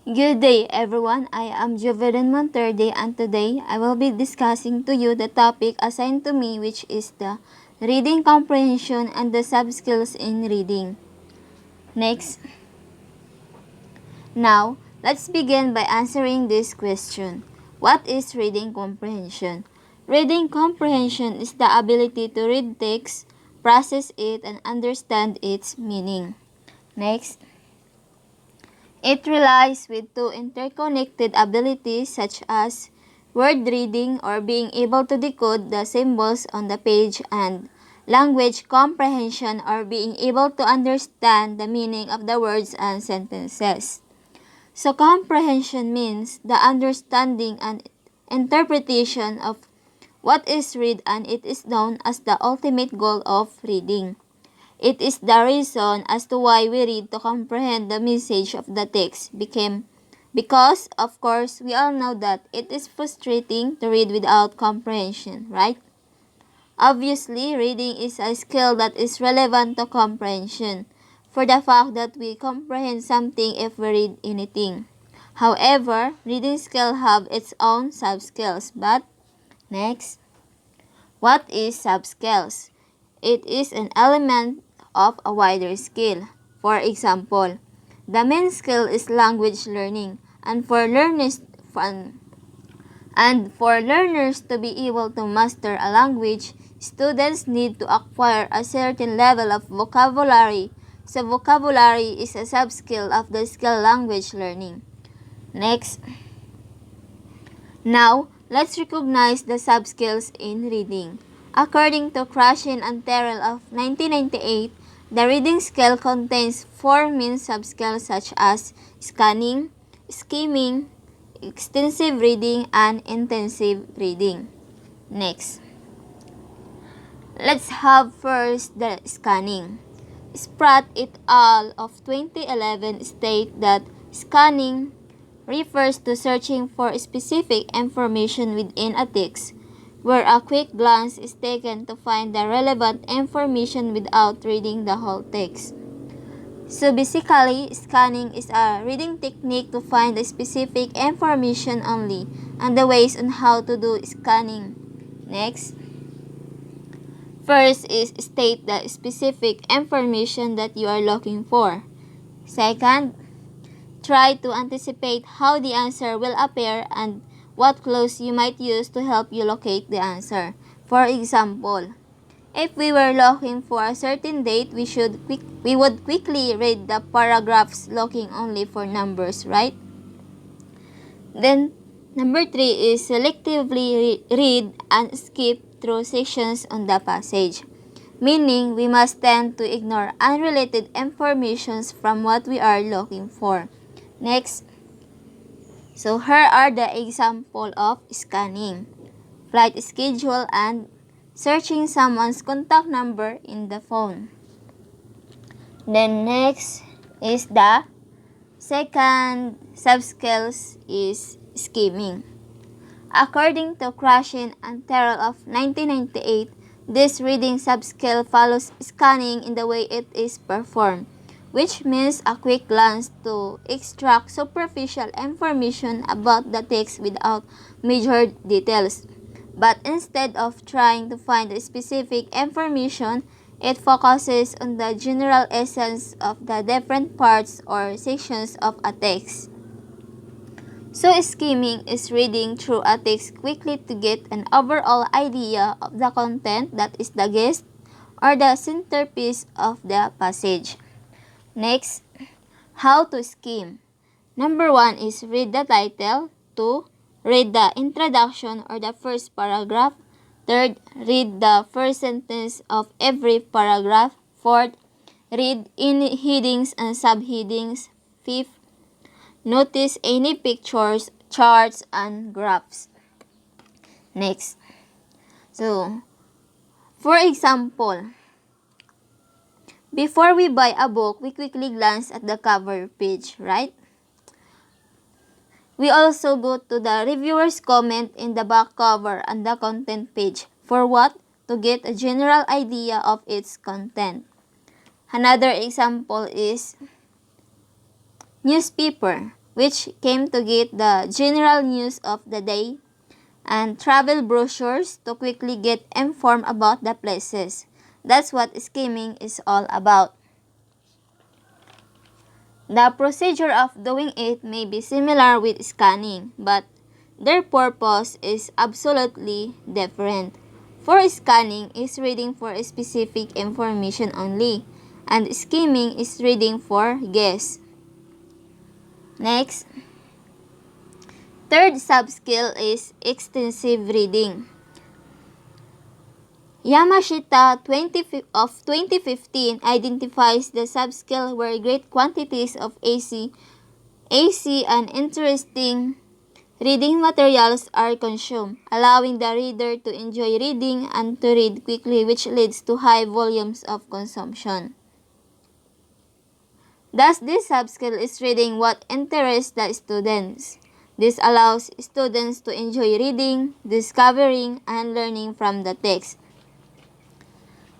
Good day everyone, I am Jovelyn Monterde and today I will be discussing to you the topic assigned to me, which is the reading comprehension and the sub-skills in reading. Next. Now, let's begin by answering this question. What is reading comprehension? Reading comprehension is the ability to read text, process it, and understand its meaning. Next. It relies with two interconnected abilities such as word reading or being able to decode the symbols on the page and language comprehension or being able to understand the meaning of the words and sentences. So comprehension means the understanding and interpretation of what is read, and it is known as the ultimate goal of reading. It is the reason as to why we read to comprehend the message of the text because, of course, we all know that it is frustrating to read without comprehension, right? Obviously, reading is a skill that is relevant to comprehension for the fact that we comprehend something if we read anything. However, reading skill have its own sub-skills. But, next, what is sub-skills? It is an element of a wider skill. For example, the main skill is language learning, and for learners to be able to master a language, students need to acquire a certain level of vocabulary. So vocabulary is a sub-skill of the skill language learning. Next. Now, let's recognize the sub-skills in reading. According to Krashen and Terrell of 1998, the reading skill contains four main sub-skills such as scanning, skimming, extensive reading, and intensive reading. Next. Let's have first the scanning. Spratt et al. Of 2011 state that scanning refers to searching for specific information within a text, where a quick glance is taken to find the relevant information without reading the whole text. So basically, scanning is a reading technique to find the specific information only, and the ways on how to do scanning. Next. First is state the specific information that you are looking for. Second, try to anticipate how the answer will appear and what clues you might use to help you locate the answer. For example, if we were looking for a certain date, we would quickly read the paragraphs looking only for numbers, right? Then, number 3 is selectively read and skip through sections on the passage, meaning we must tend to ignore unrelated informations from what we are looking for. Next. So here are the example of scanning: flight schedule and searching someone's contact number in the phone. Then next is the second sub-skills is skimming. According to Krashen and Terrell of 1998, this reading sub-skill follows scanning in the way it is performed, which means a quick glance to extract superficial information about the text without major details. But instead of trying to find the specific information, it focuses on the general essence of the different parts or sections of a text. So skimming is reading through a text quickly to get an overall idea of the content that is the gist or the centerpiece of the passage. Next, how to skim. Number 1 is read the title. 2, read the introduction or the first paragraph. 3rd, read the first sentence of every paragraph. 4th, read in headings and subheadings. 5th, notice any pictures, charts, and graphs. Next. So, for example, before we buy a book, we quickly glance at the cover page, right? We also go to the reviewer's comment in the back cover and the content page. For what? To get a general idea of its content. Another example is newspaper. which came to get the general news of the day, and travel brochures to quickly get informed about the places. That's what skimming is all about. The procedure of doing it may be similar with scanning, but their purpose is absolutely different. For scanning is reading for specific information only, and skimming is reading for guess. Next, third subskill is extensive reading. Yamashita of 2015 identifies the subskill where great quantities of AC and interesting reading materials are consumed, allowing the reader to enjoy reading and to read quickly, which leads to high volumes of consumption. Thus, this subskill is reading what interests the students. This allows students to enjoy reading, discovering, and learning from the text.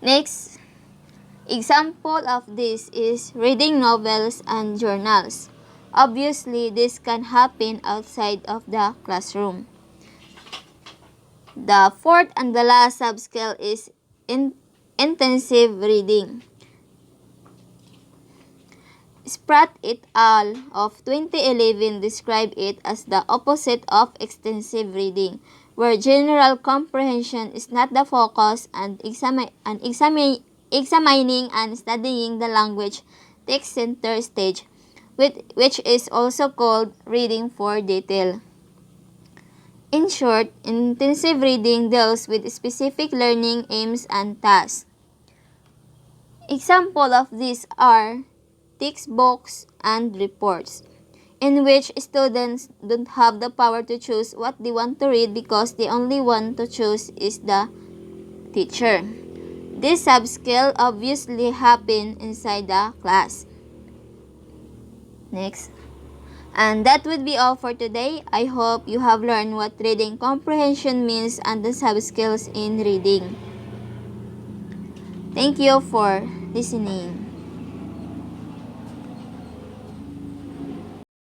Next, example of this is reading novels and journals. Obviously, this can happen outside of the classroom. The fourth and the last subskill is intensive reading. Spratt et al. Of 2011 describe it as the opposite of extensive reading, where general comprehension is not the focus and examining and studying the language takes center stage, which is also called reading for detail. In short, intensive reading deals with specific learning aims and tasks. Examples of these are textbooks and reports, in which students don't have the power to choose what they want to read because the only one to choose is the teacher. This subskill obviously happen inside the class. Next. And that would be all for today. I hope you have learned what reading comprehension means and the subskills in reading. Thank you for listening.